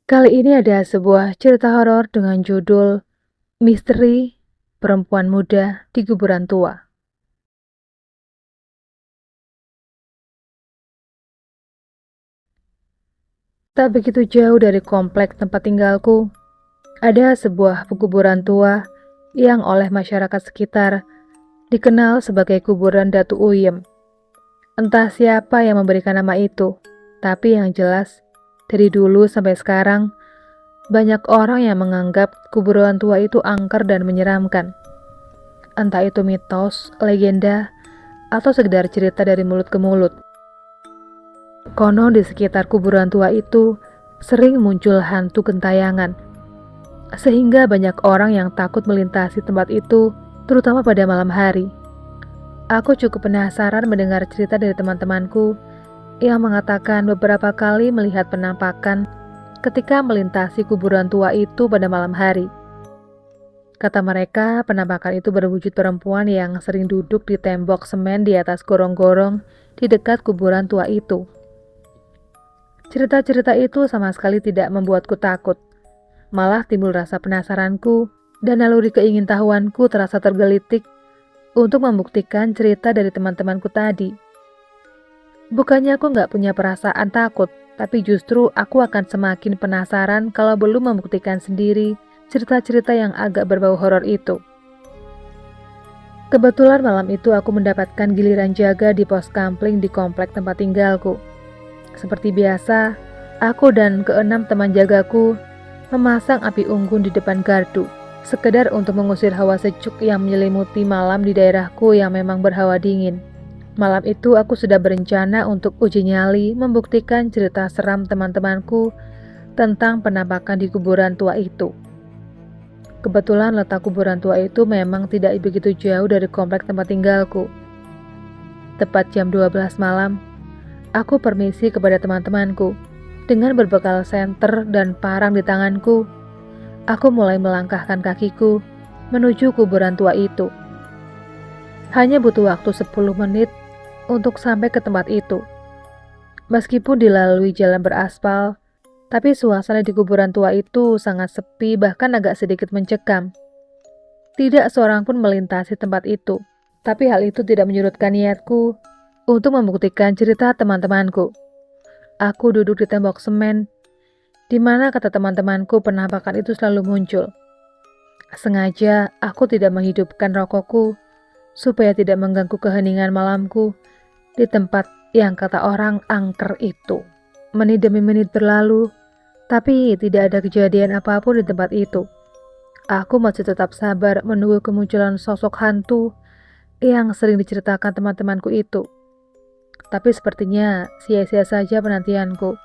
Kali ini ada sebuah cerita horor dengan judul Misteri Perempuan Muda di Kuburan Tua. Tak begitu jauh dari kompleks tempat tinggalku, ada sebuah kuburan tua yang oleh masyarakat sekitar dikenal sebagai kuburan Datu Uyem. Entah siapa yang memberikan nama itu, tapi yang jelas dari dulu sampai sekarang banyak orang yang menganggap kuburan tua itu angker dan menyeramkan. Entah itu mitos, legenda, atau sekedar cerita dari mulut ke mulut. Konon di sekitar kuburan tua itu sering muncul hantu gentayangan, sehingga banyak orang yang takut melintasi tempat itu, terutama pada malam hari. Aku cukup penasaran mendengar cerita dari teman-temanku yang mengatakan beberapa kali melihat penampakan ketika melintasi kuburan tua itu pada malam hari. Kata mereka, penampakan itu berwujud perempuan yang sering duduk di tembok semen di atas gorong-gorong di dekat kuburan tua itu. Cerita-cerita itu sama sekali tidak membuatku takut. Malah timbul rasa penasaranku dan naluri keingintahuanku terasa tergelitik untuk membuktikan cerita dari teman-temanku tadi. Bukannya aku nggak punya perasaan takut, tapi justru aku akan semakin penasaran kalau belum membuktikan sendiri cerita-cerita yang agak berbau horor itu. Kebetulan malam itu aku mendapatkan giliran jaga di pos kampling di komplek tempat tinggalku. Seperti biasa, aku dan keenam teman jagaku memasang api unggun di depan gardu, sekedar untuk mengusir hawa sejuk yang menyelimuti malam di daerahku yang memang berhawa dingin. Malam itu aku sudah berencana untuk uji nyali membuktikan cerita seram teman-temanku tentang penampakan di kuburan tua itu. Kebetulan letak kuburan tua itu memang tidak begitu jauh dari komplek tempat tinggalku. Tepat jam 12 malam, aku permisi kepada teman-temanku. Dengan berbekal senter dan parang di tanganku, aku mulai melangkahkan kakiku menuju kuburan tua itu. Hanya butuh waktu 10 menit untuk sampai ke tempat itu. Meskipun dilalui jalan beraspal, tapi suasana di kuburan tua itu sangat sepi, bahkan agak sedikit mencekam. Tidak seorang pun melintasi tempat itu, tapi hal itu tidak menyurutkan niatku untuk membuktikan cerita teman-temanku. Aku duduk di tembok semen, di mana kata teman-temanku penampakan itu selalu muncul. Sengaja aku tidak menghidupkan rokokku, supaya tidak mengganggu keheningan malamku di tempat yang kata orang angker itu. Menit demi menit berlalu, tapi tidak ada kejadian apapun di tempat itu. Aku masih tetap sabar menunggu kemunculan sosok hantu yang sering diceritakan teman-temanku itu. Tapi sepertinya sia-sia saja penantianku.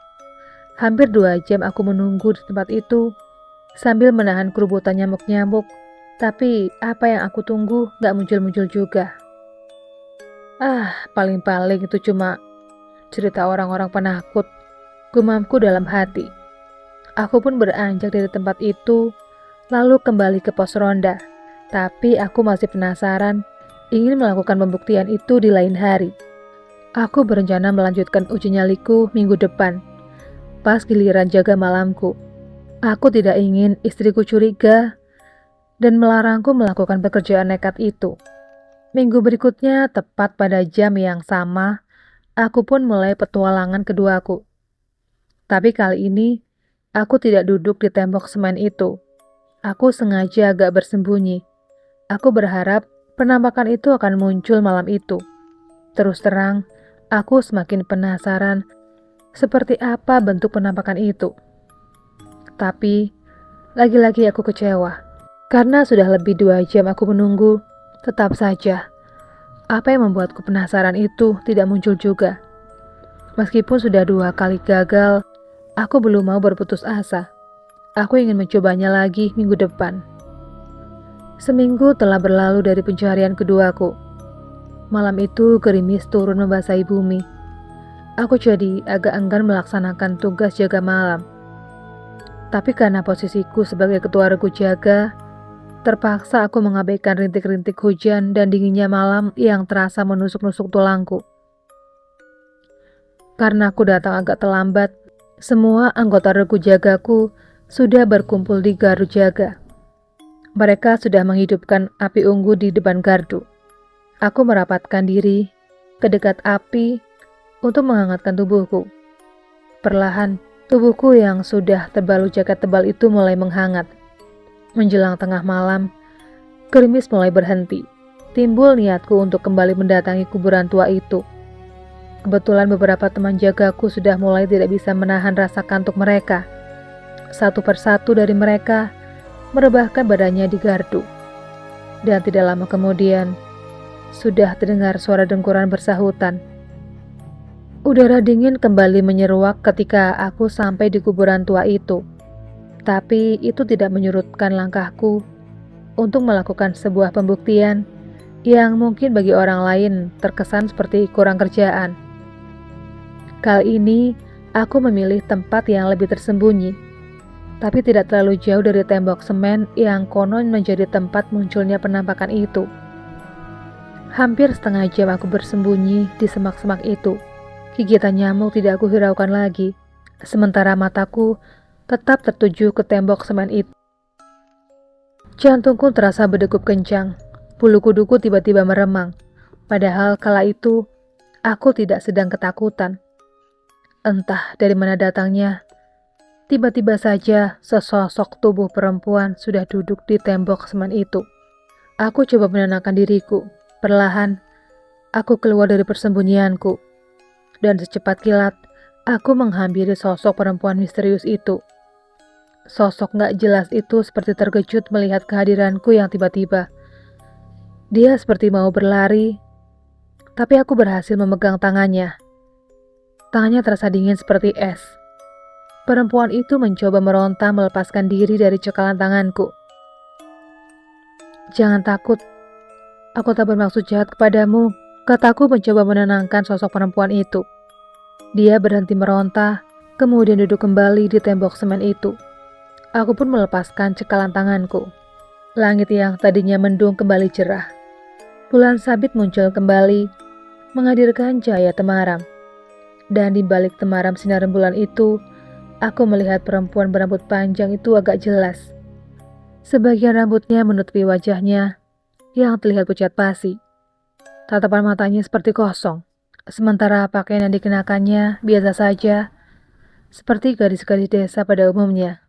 Hampir 2 jam aku menunggu di tempat itu, sambil menahan kerubutan nyamuk-nyamuk. Tapi apa yang aku tunggu gak muncul-muncul juga. Paling-paling itu cuma cerita orang-orang penakut, gumamku dalam hati. Aku pun beranjak dari tempat itu, lalu kembali ke pos ronda. Tapi aku masih penasaran, ingin melakukan pembuktian itu di lain hari. Aku berencana melanjutkan uji nyaliku minggu depan, pas giliran jaga malamku. Aku tidak ingin istriku curiga dan melarangku melakukan pekerjaan nekat itu. Minggu berikutnya, tepat pada jam yang sama, aku pun mulai petualangan keduaku. Tapi kali ini, aku tidak duduk di tembok semen itu. Aku sengaja agak bersembunyi. Aku berharap penampakan itu akan muncul malam itu. Terus terang, aku semakin penasaran seperti apa bentuk penampakan itu. Tapi, lagi-lagi aku kecewa. Karena sudah lebih 2 jam aku menunggu, tetap saja apa yang membuatku penasaran itu tidak muncul juga. Meskipun sudah 2 kali gagal, aku belum mau berputus asa. Aku ingin mencobanya lagi minggu depan. Seminggu telah berlalu dari pencarian keduaku. Malam itu gerimis turun membasahi bumi. Aku jadi agak enggan melaksanakan tugas jaga malam. Tapi karena posisiku sebagai ketua regu jaga, terpaksa aku mengabaikan rintik-rintik hujan dan dinginnya malam yang terasa menusuk-nusuk tulangku. Karena aku datang agak terlambat, Semua anggota regu jagaku sudah berkumpul di gardu jaga. Mereka sudah menghidupkan api unggun di depan gardu. Aku merapatkan diri ke dekat api untuk menghangatkan tubuhku. Perlahan, tubuhku yang sudah terbalut jaket tebal itu mulai menghangat. Menjelang tengah malam, gerimis mulai berhenti. Timbul niatku untuk kembali mendatangi kuburan tua itu. Kebetulan beberapa teman jagaku sudah mulai tidak bisa menahan rasa kantuk mereka. Satu persatu dari mereka merebahkan badannya di gardu. Dan tidak lama kemudian, sudah terdengar suara dengkuran bersahutan. Udara dingin kembali menyeruak ketika aku sampai di kuburan tua itu. Tapi itu tidak menyurutkan langkahku untuk melakukan sebuah pembuktian yang mungkin bagi orang lain terkesan seperti kurang kerjaan. Kali ini, aku memilih tempat yang lebih tersembunyi, tapi tidak terlalu jauh dari tembok semen yang konon menjadi tempat munculnya penampakan itu. Hampir setengah jam aku bersembunyi di semak-semak itu. Gigitan nyamuk tidak aku hiraukan lagi, sementara mataku tetap tertuju ke tembok semen itu. Jantungku terasa berdegup kencang, bulu kuduku tiba-tiba meremang, padahal kala itu aku tidak sedang ketakutan. Entah dari mana datangnya, tiba-tiba saja sesosok tubuh perempuan sudah duduk di tembok semen itu. Aku coba menenangkan diriku. Perlahan, aku keluar dari persembunyianku. Dan secepat kilat, aku menghampiri sosok perempuan misterius itu. Sosok gak jelas itu seperti terkejut melihat kehadiranku yang tiba-tiba. Dia seperti mau berlari, tapi aku berhasil memegang tangannya. Tangannya terasa dingin seperti es. Perempuan itu mencoba meronta melepaskan diri dari cekalan tanganku. "Jangan takut, aku tak bermaksud jahat kepadamu," kataku mencoba menenangkan sosok perempuan itu. Dia berhenti meronta, kemudian duduk kembali di tembok semen itu. Aku pun melepaskan cekalan tanganku. Langit yang tadinya mendung kembali cerah. Bulan sabit muncul kembali, menghadirkan cahaya temaram. Dan di balik temaram sinar rembulan itu, aku melihat perempuan berambut panjang itu agak jelas. Sebagian rambutnya menutupi wajahnya yang terlihat pucat pasi. Tatapan matanya seperti kosong, sementara pakaian yang dikenakannya biasa saja, seperti gadis-gadis desa pada umumnya.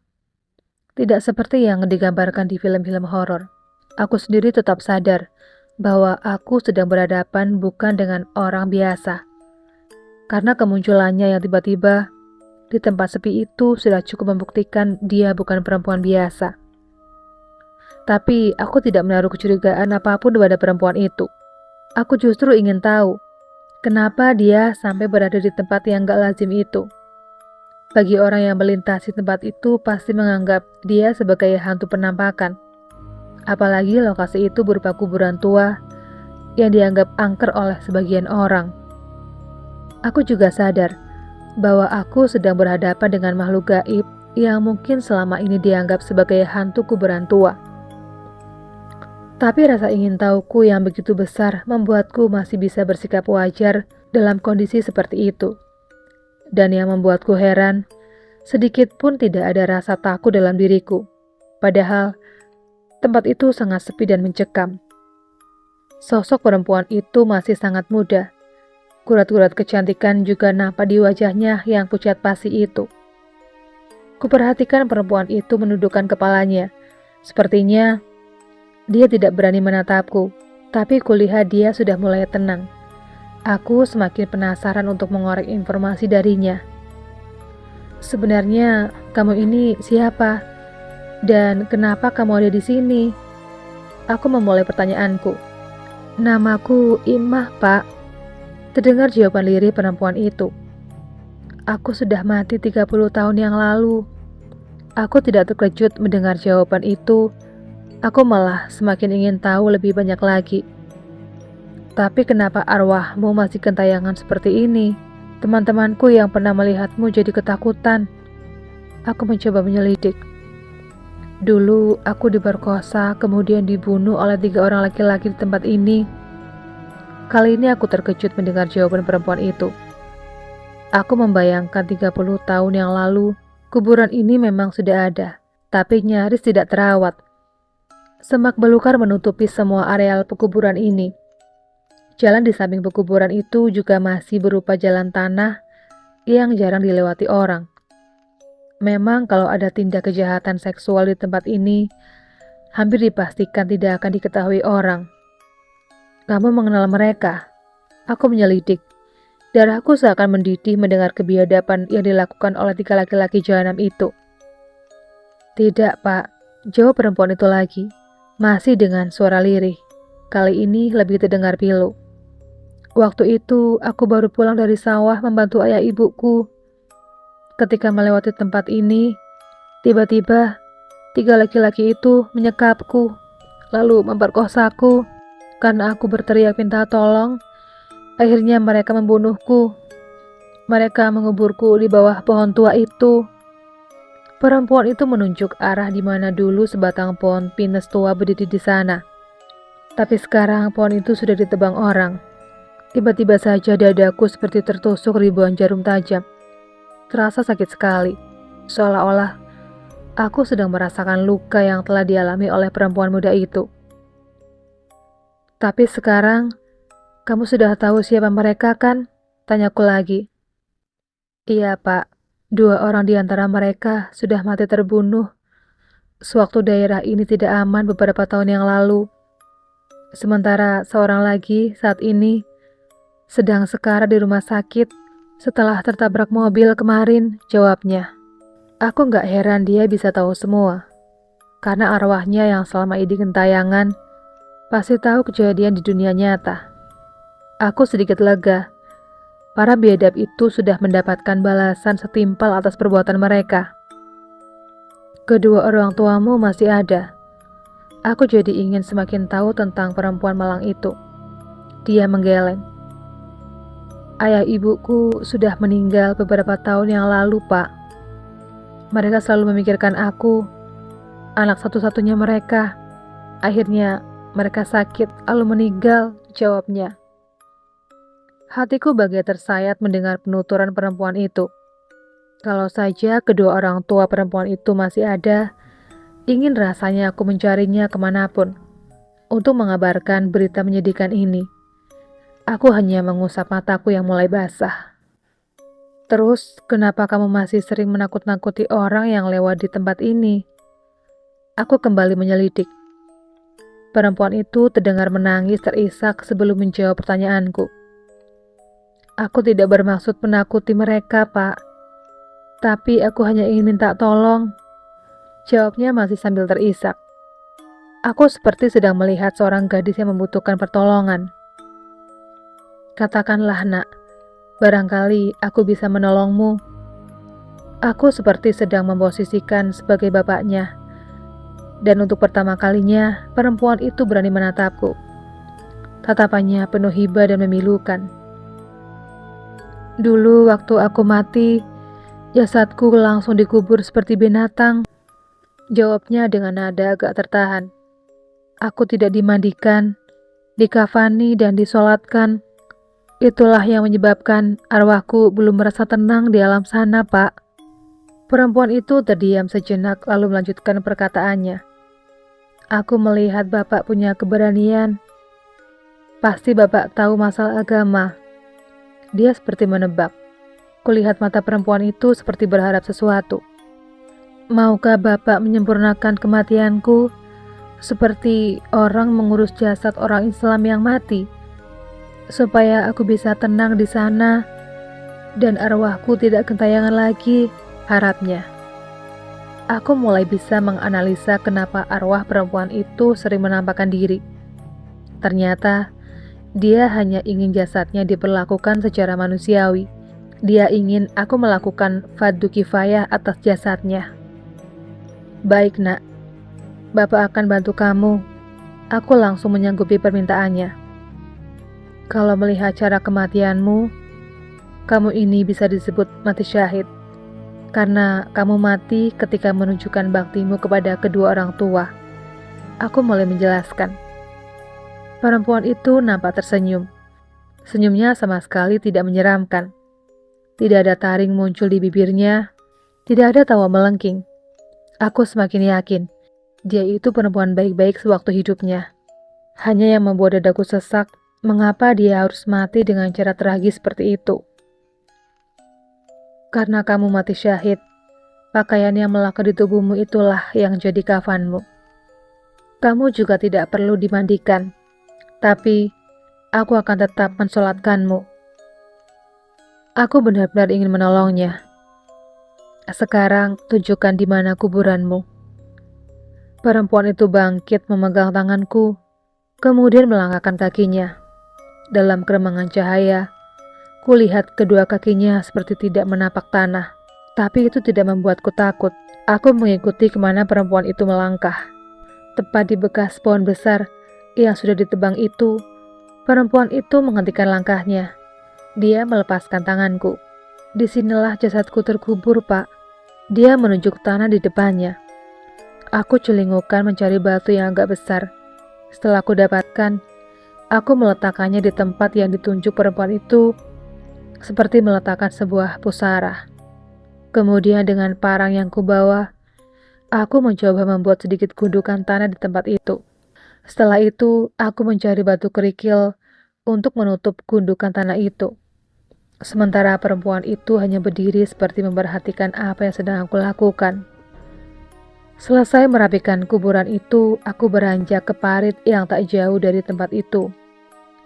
Tidak seperti yang digambarkan di film-film horor. Aku sendiri tetap sadar bahwa aku sedang berhadapan bukan dengan orang biasa. Karena kemunculannya yang tiba-tiba di tempat sepi itu sudah cukup membuktikan dia bukan perempuan biasa. Tapi aku tidak menaruh kecurigaan apapun pada perempuan itu. Aku justru ingin tahu kenapa dia sampai berada di tempat yang gak lazim itu. Bagi orang yang melintasi tempat itu pasti menganggap dia sebagai hantu penampakan. Apalagi lokasi itu berupa kuburan tua yang dianggap angker oleh sebagian orang. Aku juga sadar bahwa aku sedang berhadapan dengan makhluk gaib yang mungkin selama ini dianggap sebagai hantu kuburan tua. Tapi rasa ingin tahuku yang begitu besar membuatku masih bisa bersikap wajar dalam kondisi seperti itu. Dan yang membuatku heran, sedikit pun tidak ada rasa takut dalam diriku. Padahal, tempat itu sangat sepi dan mencekam. Sosok perempuan itu masih sangat muda. Kurat-kurat kecantikan juga nampak di wajahnya yang pucat pasi itu. Kuperhatikan perempuan itu menundukkan kepalanya. Sepertinya dia tidak berani menatapku, tapi kulihat dia sudah mulai tenang. Aku semakin penasaran untuk mengorek informasi darinya. "Sebenarnya kamu ini siapa? Dan kenapa kamu ada di sini?" Aku memulai pertanyaanku. "Namaku Imah, Pak." Terdengar jawaban lirih perempuan itu. "Aku sudah mati 30 tahun yang lalu." Aku tidak terkejut mendengar jawaban itu. Aku malah semakin ingin tahu lebih banyak lagi. "Tapi kenapa arwahmu masih gentayangan seperti ini? Teman-temanku yang pernah melihatmu jadi ketakutan." Aku mencoba menyelidik. "Dulu aku diperkosa, kemudian dibunuh oleh 3 orang laki-laki di tempat ini." Kali ini aku terkejut mendengar jawaban perempuan itu. Aku membayangkan 30 tahun yang lalu, kuburan ini memang sudah ada, tapi nyaris tidak terawat. Semak belukar menutupi semua areal pekuburan ini. Jalan di samping pekuburan itu juga masih berupa jalan tanah yang jarang dilewati orang. Memang kalau ada tindak kejahatan seksual di tempat ini, hampir dipastikan tidak akan diketahui orang. Kamu mengenal mereka? Aku menyelidik. Darahku seakan mendidih mendengar kebiadaban yang dilakukan oleh 3 laki-laki jahanam itu. Tidak, Pak. Jawab perempuan itu lagi. Masih dengan suara lirih. Kali ini lebih terdengar pilu. Waktu itu, aku baru pulang dari sawah membantu ayah ibuku. Ketika melewati tempat ini, tiba-tiba 3 laki-laki itu menyekapku, lalu memperkosaku. Karena aku berteriak minta tolong, akhirnya mereka membunuhku. Mereka menguburku di bawah pohon tua itu. Perempuan itu menunjuk arah di mana dulu sebatang pohon pinus tua berdiri di sana. Tapi sekarang pohon itu sudah ditebang orang. Tiba-tiba saja dadaku seperti tertusuk ribuan jarum tajam. Terasa sakit sekali, seolah-olah aku sedang merasakan luka yang telah dialami oleh perempuan muda itu. Tapi sekarang, kamu sudah tahu siapa mereka kan? Tanyaku lagi. Iya, Pak. 2 orang di antara mereka sudah mati terbunuh sewaktu daerah ini tidak aman beberapa tahun yang lalu. Sementara seorang lagi saat ini sedang sekarat di rumah sakit setelah tertabrak mobil kemarin, jawabnya. Aku nggak heran dia bisa tahu semua. Karena arwahnya yang selama ini gentayangan pasti tahu kejadian di dunia nyata. Aku sedikit lega. Para biadab itu sudah mendapatkan balasan setimpal atas perbuatan mereka. Kedua orang tuamu masih ada. Aku jadi ingin semakin tahu tentang perempuan malang itu. Dia menggeleng. Ayah ibuku sudah meninggal beberapa tahun yang lalu, Pak. Mereka selalu memikirkan aku, anak satu-satunya mereka. Akhirnya mereka sakit lalu meninggal, jawabnya. Hatiku bagai tersayat mendengar penuturan perempuan itu. Kalau saja kedua orang tua perempuan itu masih ada, ingin rasanya aku mencarinya kemanapun untuk mengabarkan berita menyedihkan ini. Aku hanya mengusap mataku yang mulai basah. Terus, kenapa kamu masih sering menakut-nakuti orang yang lewat di tempat ini? Aku kembali menyelidik. Perempuan itu terdengar menangis terisak sebelum menjawab pertanyaanku. Aku tidak bermaksud menakuti mereka, Pak. Tapi aku hanya ingin minta tolong. Jawabnya masih sambil terisak. Aku seperti sedang melihat seorang gadis yang membutuhkan pertolongan. Katakanlah, nak, barangkali aku bisa menolongmu. Aku seperti sedang memposisikan sebagai bapaknya. Dan untuk pertama kalinya, perempuan itu berani menatapku. Tatapannya penuh hibah dan memilukan. Dulu waktu aku mati, jasadku langsung dikubur seperti binatang. Jawabnya dengan nada agak tertahan. Aku tidak dimandikan, dikafani dan disolatkan. Itulah yang menyebabkan arwahku belum merasa tenang di alam sana, Pak. Perempuan itu terdiam sejenak lalu melanjutkan perkataannya. Aku melihat Bapak punya keberanian. Pasti Bapak tahu masalah agama. Dia seperti menebak. Kulihat mata perempuan itu seperti berharap sesuatu. Maukah Bapak menyempurnakan kematianku seperti orang mengurus jasad orang Islam yang mati, supaya aku bisa tenang di sana dan arwahku tidak gentayangan lagi, harapnya. Aku mulai bisa menganalisa kenapa arwah perempuan itu sering menampakkan diri. Ternyata dia hanya ingin jasadnya diperlakukan secara manusiawi. Dia ingin aku melakukan fardu kifayah atas jasadnya. Baik, nak. Bapak akan bantu kamu. Aku langsung menyanggupi permintaannya. Kalau melihat cara kematianmu, kamu ini bisa disebut mati syahid. Karena kamu mati ketika menunjukkan baktimu kepada kedua orang tua. Aku mulai menjelaskan. Perempuan itu nampak tersenyum. Senyumnya sama sekali tidak menyeramkan. Tidak ada taring muncul di bibirnya, tidak ada tawa melengking. Aku semakin yakin, dia itu perempuan baik-baik sewaktu hidupnya. Hanya yang membuat dadaku sesak, mengapa dia harus mati dengan cara tragis seperti itu? Karena kamu mati syahid, pakaian yang melekat di tubuhmu itulah yang jadi kafanmu. Kamu juga tidak perlu dimandikan, tapi aku akan tetap mensolatkanmu. Aku benar-benar ingin menolongnya. Sekarang tunjukkan di mana kuburanmu. Perempuan itu bangkit memegang tanganku, kemudian melangkahkan kakinya. Dalam keremangan cahaya, kulihat kedua kakinya seperti tidak menapak tanah. Tapi itu tidak membuatku takut. Aku mengikuti kemana perempuan itu melangkah. Tepat di bekas pohon besar yang sudah ditebang itu, perempuan itu menghentikan langkahnya. Dia melepaskan tanganku. Disinilah jasadku terkubur, Pak. Dia menunjuk tanah di depannya. Aku celingukan mencari batu yang agak besar. Setelah aku dapatkan, aku meletakkannya di tempat yang ditunjuk perempuan itu, seperti meletakkan sebuah pusara. Kemudian dengan parang yang kubawa, aku mencoba membuat sedikit gundukan tanah di tempat itu. Setelah itu, aku mencari batu kerikil untuk menutup gundukan tanah itu. Sementara perempuan itu hanya berdiri seperti memperhatikan apa yang sedang aku lakukan. Selesai merapikan kuburan itu, aku beranjak ke parit yang tak jauh dari tempat itu.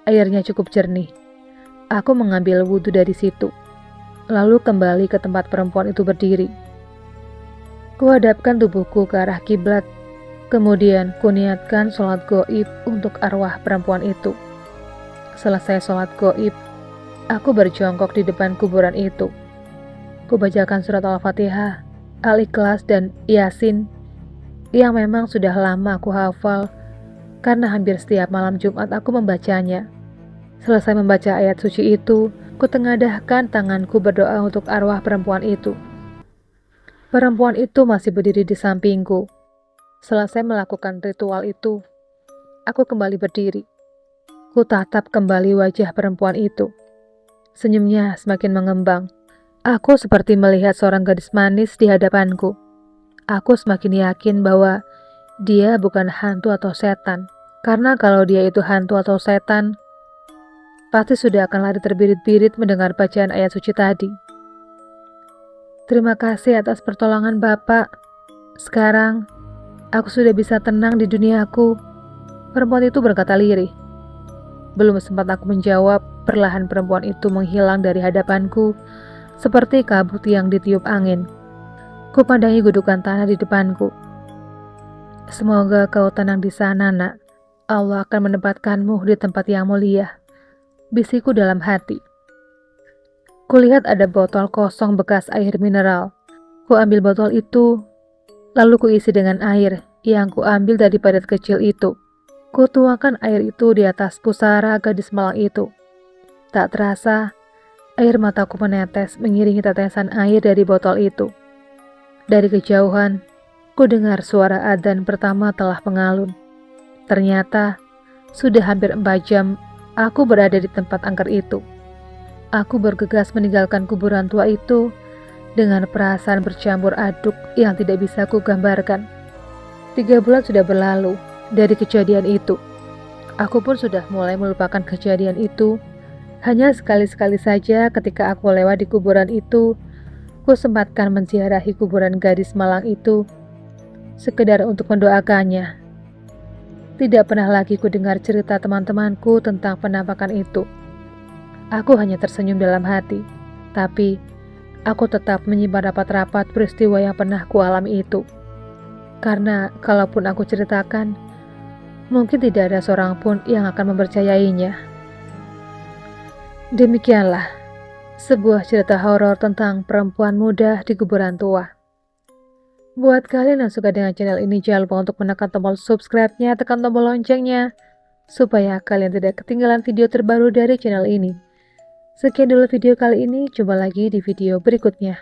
Airnya cukup jernih. Aku mengambil wudhu dari situ, lalu kembali ke tempat perempuan itu berdiri. Kuhadapkan tubuhku ke arah kiblat, kemudian kuniatkan sholat goib untuk arwah perempuan itu. Selesai sholat goib, aku berjongkok di depan kuburan itu. Kubacakan surat Al-Fatihah, Al-Ikhlas, dan Yasin yang memang sudah lama aku hafal karena hampir setiap malam Jumat aku membacanya. Selesai membaca ayat suci itu, kutengadahkan tanganku berdoa untuk arwah perempuan itu. Perempuan itu masih berdiri di sampingku. Selesai melakukan ritual itu, aku kembali berdiri. Ku tatap kembali wajah perempuan itu. Senyumnya semakin mengembang. Aku seperti melihat seorang gadis manis di hadapanku. Aku semakin yakin bahwa dia bukan hantu atau setan. Karena kalau dia itu hantu atau setan, pasti sudah akan lari terbirit-birit mendengar bacaan ayat suci tadi. Terima kasih atas pertolongan Bapak. Sekarang, aku sudah bisa tenang di duniaku. Perempuan itu berkata lirih. Belum sempat aku menjawab, perlahan perempuan itu menghilang dari hadapanku, seperti kabut yang ditiup angin. Kupandangi gundukan tanah di depanku. Semoga kau tenang di sana, nak. Allah akan menempatkanmu di tempat yang mulia, bisiku dalam hati. Kulihat ada botol kosong bekas air mineral. Ku ambil botol itu, lalu kuisi dengan air yang kuambil dari parit kecil itu. Ku tuangkan air itu di atas pusara gadis malang itu. Tak terasa, air mataku menetes mengiringi tetesan air dari botol itu. Dari kejauhan, ku dengar suara adzan pertama telah mengalun. Ternyata, sudah hampir 4 jam aku berada di tempat angker itu. Aku bergegas meninggalkan kuburan tua itu dengan perasaan bercampur aduk yang tidak bisa ku gambarkan. 3 bulan sudah berlalu dari kejadian itu. Aku pun sudah mulai melupakan kejadian itu. Hanya sekali-sekali saja ketika aku lewat di kuburan itu, ku sempatkan menziarahi kuburan gadis malang itu, sekedar untuk mendoakannya. Tidak pernah lagi ku dengar cerita teman-temanku tentang penampakan itu. Aku hanya tersenyum dalam hati, tapi aku tetap menyimpan rapat-rapat peristiwa yang pernah kualami itu. Karena kalaupun aku ceritakan, mungkin tidak ada seorang pun yang akan mempercayainya. Demikianlah sebuah cerita horor tentang perempuan muda di kuburan tua. Buat kalian yang suka dengan channel ini, jangan lupa untuk menekan tombol subscribe-nya, tekan tombol loncengnya, supaya kalian tidak ketinggalan video terbaru dari channel ini. Sekian dulu video kali ini, coba lagi di video berikutnya.